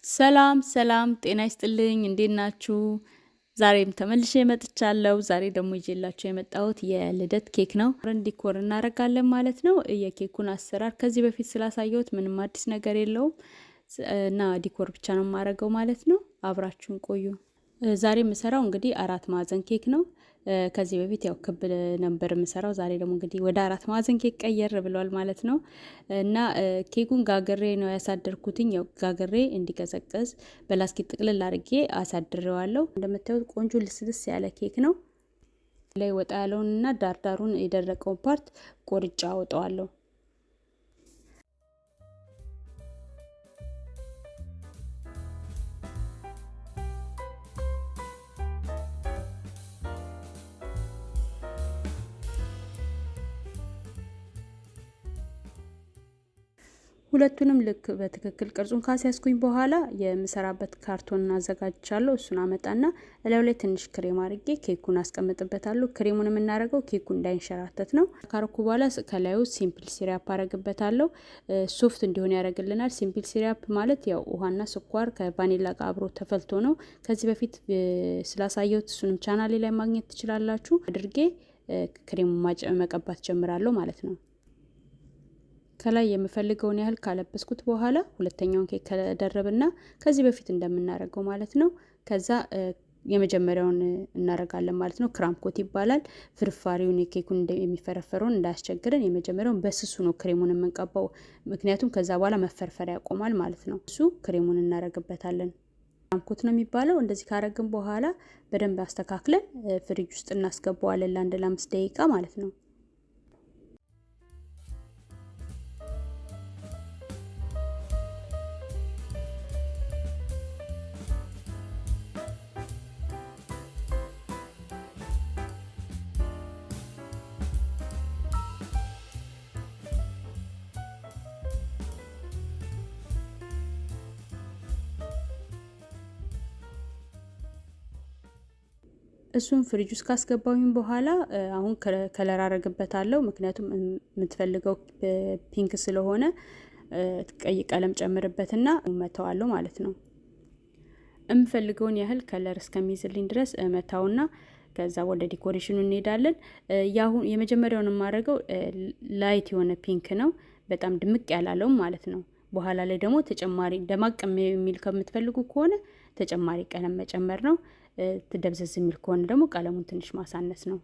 ሰላም ሰላም ጤና ይስጥልኝ እንዴት ናችሁ? ዛሬም ተመልሼ መጥቻለሁ። ዛሬ ደግሞ ይዤላችሁ የመጣሁት የልደት ኬክ ነው። ዲኮር እናደርጋለን ማለት ነው። የኬኩን አሰራር ከዚህ በፊት ስላሳየሁት ምንም አዲስ ነገር የለውም እና ዲኮር ብቻ ነው የማደርገው ማለት ነው። አብራችሁን ቆዩ። ዛሬ የምሰራው እንግዲህ 4 ማዕዘን ኬክ ነው። ከዚህ በፊት ያው ክብ ነበር የምሰራው። ዛሬ ደግሞ እንግዲህ ወደ 4 ማዕዘን ኬክ ቀየር ብሏል ማለት ነው። እና ኬኩን ጋግሬ ነው ያሳደርኩትኝ። ያው ጋግሬ እንዲቀዘቅዝ በላስቲክ ጥቅልል አድርጌ አሳድሬዋለሁ። እንደምታዩት ቆንጆ ልስልስ ያለ ኬክ ነው። ላይ ወጣ ያለውንና ዳርዳሩን የደረቀውን ፓርት ቆርጫ አወጣዋለሁ። ሁለቱንም ልክ በትክክል ቅርጹን ካስያዝኩኝ በኋላ የምሰራበት ካርቶን አዘጋጅቻለሁ። እሱን አመጣና እላዩ ላይ ትንሽ ክሬም አድርጌ ኬኩን አስቀምጥበታለሁ። ክሬሙን የምናደርገው ኬኩ እንዳይንሸራተት ነው። ካረኩ በኋላ ከላዩ ሲምፕል ሲሪያፕ አረግበታለሁ። ሶፍት እንዲሆን ያደርግልናል። ሲምፕል ሲሪያፕ ማለት ያው ውሃና ስኳር ከቫኒላ ጋር አብሮ ተፈልቶ ነው። ከዚህ በፊት ስላሳየሁት እሱንም ቻናሌ ላይ ማግኘት ትችላላችሁ። አድርጌ ክሬሙ መቀባት ጀምራለሁ ማለት ነው። ከላይ የምፈልገውን ያህል ካለበስኩት በኋላ ሁለተኛውን ኬክ ከደረብና ከዚህ በፊት እንደምናደርገው ማለት ነው። ከዛ የመጀመሪያውን እናደርጋለን ማለት ነው። ክራምኮት ይባላል። ፍርፋሪውን የኬኩን የሚፈረፈረውን እንዳያስቸግረን የመጀመሪያውን በስሱ ነው ክሬሙን የምንቀባው። ምክንያቱም ከዛ በኋላ መፈርፈር ያቆማል ማለት ነው። እሱ ክሬሙን እናደርግበታለን። ክራምኮት ነው የሚባለው። እንደዚህ ካረግን በኋላ በደንብ አስተካክለን ፍሪጅ ውስጥ እናስገባዋለን ለአንድ ለ5 ደቂቃ ማለት ነው። እሱን ፍሪጅ ውስጥ ካስገባሁኝ በኋላ አሁን ከለር አረግበታለሁ። ምክንያቱም የምትፈልገው ፒንክ ስለሆነ ቀይ ቀለም ጨምርበትና መተዋለሁ ማለት ነው። የምፈልገውን ያህል ከለር እስከሚይዝልኝ ድረስ መታውና ከዛ ወደ ዲኮሬሽኑ እንሄዳለን። ያሁን የመጀመሪያውን የማደርገው ላይት የሆነ ፒንክ ነው። በጣም ድምቅ ያላለውም ማለት ነው። በኋላ ላይ ደግሞ ተጨማሪ ደማቅ የሚል ከምትፈልጉ ከሆነ ተጨማሪ ቀለም መጨመር ነው። ትደብዘዝ የሚል ከሆነ ደግሞ ቀለሙን ትንሽ ማሳነስ ነው።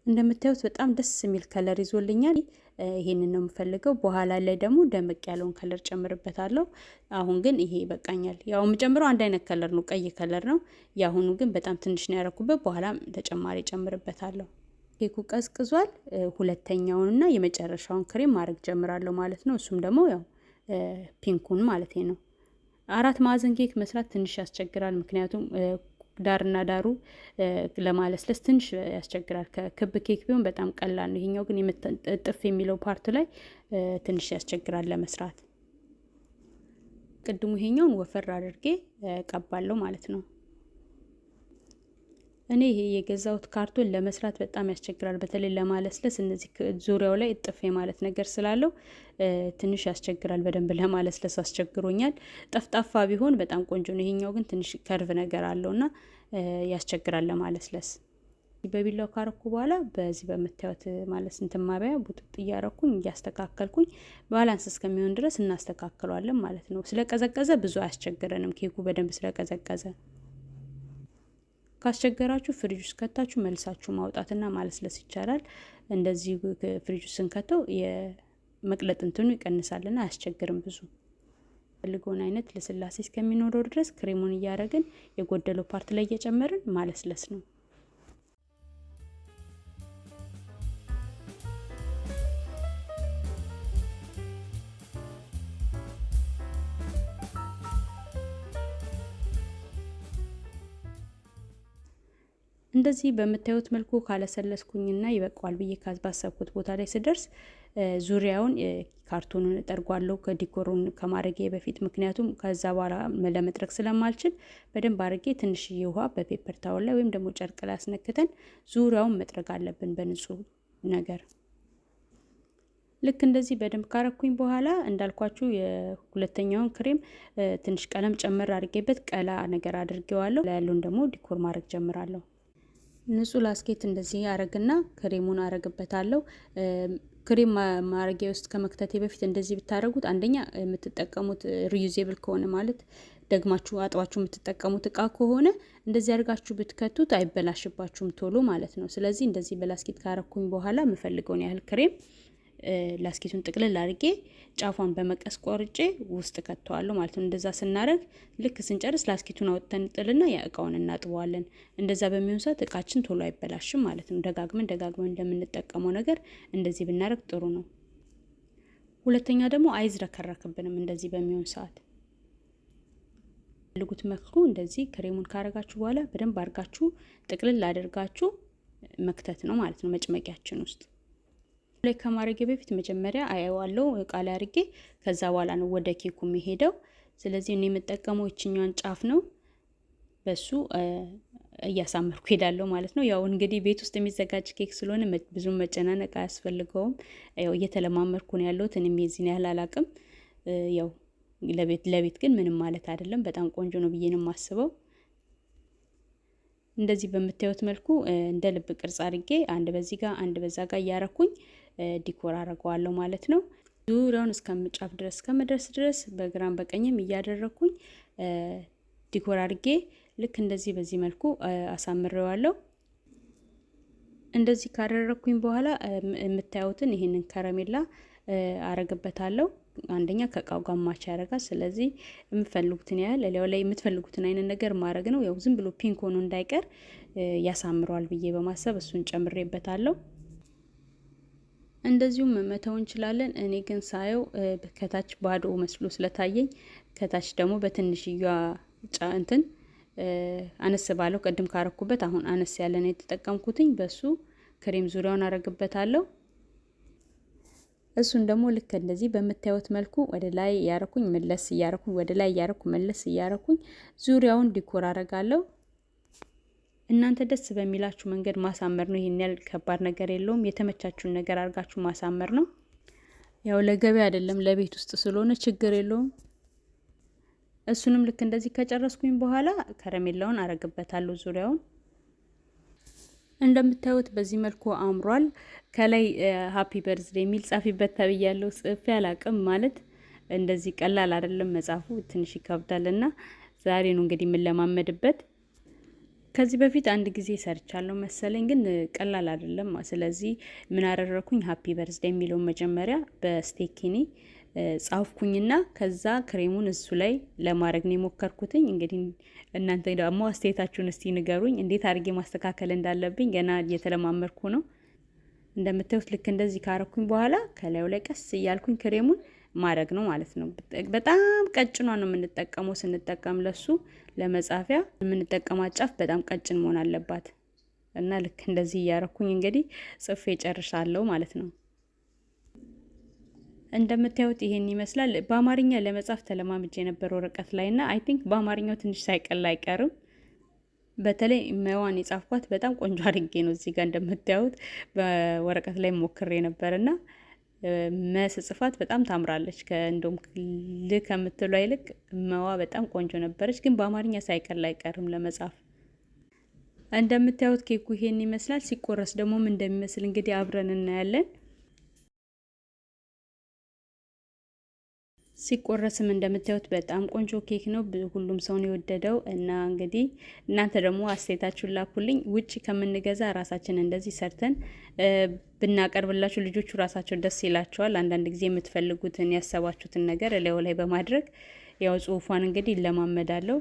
እንደምታዩት በጣም ደስ የሚል ከለር ይዞልኛል። ይሄንን ነው የምፈልገው። በኋላ ላይ ደግሞ ደመቅ ያለውን ከለር ጨምርበታለሁ። አሁን ግን ይሄ ይበቃኛል። ያው የምጨምረው አንድ አይነት ከለር ነው፣ ቀይ ከለር ነው። የአሁኑ ግን በጣም ትንሽ ነው ያደረኩበት። በኋላ ተጨማሪ ጨምርበታለሁ። ኬኩ ቀዝቅዟል። ሁለተኛውንና የመጨረሻውን ክሬም ማድረግ ጀምራለሁ ማለት ነው። እሱም ደግሞ ያው ፒንኩን ማለት ነው። 4 ማዕዘን ኬክ መስራት ትንሽ ያስቸግራል። ምክንያቱም ዳርና ዳሩ ለማለስለስ ትንሽ ያስቸግራል። ከክብ ኬክ ቢሆን በጣም ቀላል ነው። ይሄኛው ግን ጥፍ የሚለው ፓርት ላይ ትንሽ ያስቸግራል ለመስራት። ቅድሙ ይሄኛውን ወፈር አድርጌ ቀባለሁ ማለት ነው። እኔ ይሄ የገዛሁት ካርቶን ለመስራት በጣም ያስቸግራል። በተለይ ለማለስለስ እነዚህ ዙሪያው ላይ እጥፍ ማለት ነገር ስላለው ትንሽ ያስቸግራል። በደንብ ለማለስለስ አስቸግሮኛል። ጠፍጣፋ ቢሆን በጣም ቆንጆ ነው። ይሄኛው ግን ትንሽ ከርቭ ነገር አለውና ያስቸግራል ለማለስለስ። በቢላው ካረኩ በኋላ በዚህ በምታዩት ማለት እንትን ማባያ ቡጥጥ እያረኩኝ እያስተካከልኩኝ ባላንስ እስከሚሆን ድረስ እናስተካክለዋለን ማለት ነው። ስለቀዘቀዘ ብዙ አያስቸግረንም ኬኩ በደንብ ስለቀዘቀዘ። ካስቸገራችሁ ፍሪጅ ውስጥ ከታችሁ መልሳችሁ ማውጣትና ማለስለስ ይቻላል። እንደዚህ ፍሪጅ ውስጥ ስንከተው የመቅለጥ እንትኑ ይቀንሳልና አያስቸግርም ብዙ። ፈልጎን አይነት ለስላሴ እስከሚኖረው ድረስ ክሬሙን እያደረግን የጎደለው ፓርት ላይ እየጨመርን ማለስለስ ነው። እንደዚህ በምታዩት መልኩ ካለሰለስኩኝና ይበቃዋል ብዬ ባሰብኩት ቦታ ላይ ስደርስ ዙሪያውን ካርቶኑን እጠርጓለሁ ከዲኮሩን ከማድረጌ በፊት። ምክንያቱም ከዛ በኋላ ለመጥረግ ስለማልችል በደንብ አድርጌ ትንሽዬ ውሃ በፔፐር ታወል ላይ ወይም ደግሞ ጨርቅ ላይ አስነክተን ዙሪያውን መጥረግ አለብን በንጹህ ነገር። ልክ እንደዚህ በደንብ ካረኩኝ በኋላ እንዳልኳችሁ የሁለተኛውን ክሬም ትንሽ ቀለም ጨምር አድርጌበት ቀላ ነገር አድርጌዋለሁ። ያለውን ደግሞ ዲኮር ማድረግ ጀምራለሁ። ንጹህ ላስኬት እንደዚህ አረግና ክሬሙን አረግበታለሁ። ክሬም ማረጊያ ውስጥ ከመክተቴ በፊት እንደዚህ ብታረጉት አንደኛ የምትጠቀሙት ሪዩዜብል ከሆነ ማለት ደግማችሁ አጥባችሁ የምትጠቀሙት እቃ ከሆነ እንደዚህ አድርጋችሁ ብትከቱት አይበላሽባችሁም ቶሎ ማለት ነው። ስለዚህ እንደዚህ በላስኬት ካረኩኝ በኋላ የምፈልገውን ያህል ክሬም ላስኬቱን ጥቅልል አድርጌ ጫፏን በመቀስ ቆርጬ ውስጥ ከተዋለሁ ማለት ነው። እንደዛ ስናደርግ ልክ ስንጨርስ ላስኬቱን አውጥተን ጥልና እቃውን እናጥበዋለን። እንደዛ በሚሆን ሰዓት እቃችን ቶሎ አይበላሽም ማለት ነው። ደጋግመን እንደምንጠቀመው ነገር እንደዚህ ብናደርግ ጥሩ ነው። ሁለተኛ ደግሞ አይዝረከረክብንም። እንደዚህ በሚሆን ሰዓት ልጉት መልኩ እንደዚህ ክሬሙን ካረጋችሁ በኋላ በደንብ አድርጋችሁ ጥቅልል አድርጋችሁ መክተት ነው ማለት ነው መጭመቂያችን ውስጥ። ላይ ከማረጌ በፊት መጀመሪያ አየዋለሁ እቃ ላይ አድርጌ ከዛ በኋላ ነው ወደ ኬኩ የሚሄደው። ስለዚህ እኔ የምጠቀመው እቺኛዋን ጫፍ ነው። በሱ እያሳመርኩ ሄዳለሁ ማለት ነው። ያው እንግዲህ ቤት ውስጥ የሚዘጋጅ ኬክ ስለሆነ ብዙ መጨናነቅ አያስፈልገውም። ያው እየተለማመርኩ ነው ያለሁት። እኔም የዚህን ያህል አላቅም። ያው ለቤት ግን ምንም ማለት አይደለም። በጣም ቆንጆ ነው ብዬ ነው የማስበው። እንደዚህ በምታዩት መልኩ እንደ ልብ ቅርጽ አድርጌ አንድ በዚህ ጋር አንድ በዛ ጋር እያረኩኝ ዲኮር አረገዋለሁ ማለት ነው። ዙሪያውን እስከምጫፍ ድረስ ከመድረስ ድረስ በግራም በቀኝም እያደረኩኝ ዲኮር አድርጌ ልክ እንደዚህ በዚህ መልኩ አሳምሬዋለሁ። እንደዚህ ካደረኩኝ በኋላ የምታዩትን ይሄንን ከረሜላ አረግበታለሁ። አንደኛ ከእቃው ጋር ማች ያደርጋል። ስለዚህ የምትፈልጉትን ያህል ሌላው ላይ የምትፈልጉትን አይነት ነገር ማድረግ ነው። ያው ዝም ብሎ ፒንክ ሆኖ እንዳይቀር ያሳምረዋል ብዬ በማሰብ እሱን ጨምሬበታለሁ። እንደዚሁም መተው እንችላለን። እኔ ግን ሳየው ከታች ባዶ መስሎ ስለታየኝ ከታች ደግሞ በትንሽዬዋ እንትን አነስ ባለው ቅድም ካረኩበት አሁን አነስ ያለ ነው የተጠቀምኩትኝ። በሱ ክሬም ዙሪያውን አረግበታለሁ። እሱን ደግሞ ልክ እንደዚህ በምታዩት መልኩ ወደ ላይ ያረኩኝ መለስ እያረኩኝ ወደ ላይ ያረኩ መለስ እያረኩኝ ዙሪያውን ዲኮር አረጋለሁ። እናንተ ደስ በሚላችሁ መንገድ ማሳመር ነው። ይሄን ያህል ከባድ ነገር የለውም። የተመቻችሁን ነገር አድርጋችሁ ማሳመር ነው። ያው ለገበያ አይደለም ለቤት ውስጥ ስለሆነ ችግር የለውም። እሱንም ልክ እንደዚህ ከጨረስኩኝ በኋላ ከረሜላውን አረግበታለሁ ዙሪያውን። እንደምታዩት በዚህ መልኩ አምሯል። ከላይ ሃፒ በርዝዴ የሚል ጻፊበት ተብያለሁ። ጽፌ አላቅም ማለት እንደዚህ ቀላል አይደለም መጻፉ ትንሽ ይከብዳልና ዛሬ ነው እንግዲህ የምንለማመድበት። ከዚህ በፊት አንድ ጊዜ ሰርቻለሁ መሰለኝ ግን ቀላል አይደለም። ስለዚህ ምን አደረኩኝ ሃፒ በርዝዴ የሚለውን መጀመሪያ በስቴኪኒ ጻፍኩኝና ከዛ ክሬሙን እሱ ላይ ለማድረግ ነው የሞከርኩትኝ። እንግዲህ እናንተ ደግሞ አስተያየታችሁን እስቲ ንገሩኝ እንዴት አድርጌ ማስተካከል እንዳለብኝ። ገና እየተለማመርኩ ነው። እንደምታዩት ልክ እንደዚህ ካረኩኝ በኋላ ከላዩ ላይ ቀስ እያልኩኝ ክሬሙን ማድረግ ነው ማለት ነው። በጣም ቀጭኗ ነው የምንጠቀመው። ስንጠቀም ለሱ ለመጻፊያ የምንጠቀማት ጫፍ በጣም ቀጭን መሆን አለባት እና ልክ እንደዚህ እያረኩኝ እንግዲህ ጽፌ ጨርሻለሁ ማለት ነው። እንደምታዩት ይሄን ይመስላል። በአማርኛ ለመጻፍ ተለማምጄ የነበረ ወረቀት ላይና አይ ቲንክ በአማርኛው ትንሽ ሳይቀል አይቀርም። በተለይ መዋን የጻፍኳት በጣም ቆንጆ አድርጌ ነው። እዚህ ጋር እንደምታዩት በወረቀት ላይ ሞክሬ ነበርና መስጽፋት በጣም ታምራለች። እንደውም ከምትሏ ይልቅ መዋ በጣም ቆንጆ ነበረች። ግን በአማርኛ ሳይቀል አይቀርም ለመጻፍ። እንደምታዩት ኬኩ ይሄን ይመስላል። ሲቆረስ ደግሞ ምን እንደሚመስል እንግዲህ አብረን እናያለን። ሲቆረስም እንደምታዩት በጣም ቆንጆ ኬክ ነው። ሁሉም ሰው ነው የወደደው እና እንግዲህ እናንተ ደግሞ አስተያየታችሁን ላኩልኝ። ውጪ ከምንገዛ ራሳችን እንደዚህ ሰርተን ብናቀርብላችሁ ልጆቹ ራሳቸው ደስ ይላቸዋል። አንዳንድ ጊዜ የምትፈልጉትን ያሰባችሁትን ነገር ላዩ ላይ በማድረግ ያው ጽሁፏን እንግዲህ ለማመዳለው።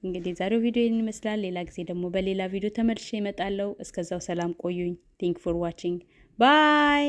እንግዲህ ዛሬው ቪዲዮ ይህን ይመስላል። ሌላ ጊዜ ደግሞ በሌላ ቪዲዮ ተመልሼ እመጣለሁ። እስከዛው ሰላም ቆዩኝ። ቲንክ ፎር ዋቺንግ ባይ